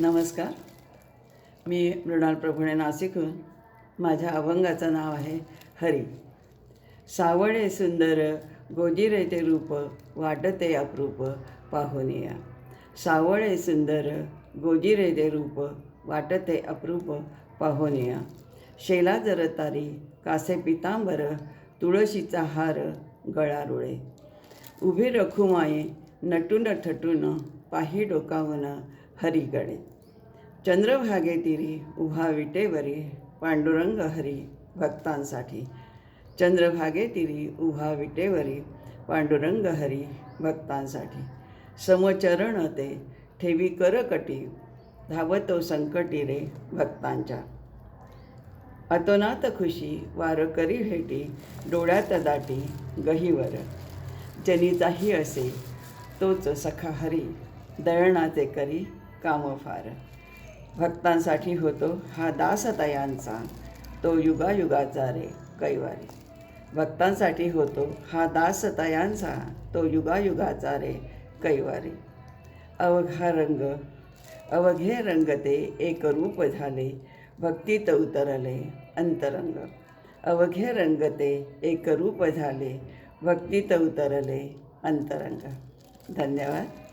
नमस्कार. मी मृणाल प्रभुणे नाशिकहून. माझ्या अभंगाचं नाव आहे हरी. सावळे सुंदर गोजिरे ते रूप, वाटते अप्रूप पाहुनिया. सावळे सुंदर गोजिरे ते रूप, वाटते अप्रूप पाहुनिया. शेला जरतारी कासे पितांबर, तुळशीचा हार गळा रुळे. उभी रखुमाई नटून ठटून, पाही डोकावून हरीकडे. चंद्रभागेतीरी उभा विटेवरी, पांडुरंग हरी भक्तांसाठी. चंद्रभागेतीरी उभा विटेवरी, पांडुरंग हरी भक्तांसाठी. समचरण ते ठेवी करकटी, धावतो संकटी रे भक्तांच्या. अतोनात खुशी वार करी भेटी, डोळ्यात दाटी गहीवर. जनीचाही असे तोच सखा हरी, दळणाचे करी काम फार. भक्तांसाठी होतो हा दासतयांचा, तो युगायुगाचा रे कैवारी. भक्तांसाठी होतो हा दासतयांचा, तो युगायुगाचा रे कैवारी. अवघा रंग अवघे रंग ते एक रूप झाले, भक्तीत उतरले अंतरंग. अवघे रंग ते एक रूप झाले, भक्तीत उतरले अंतरंग. धन्यवाद.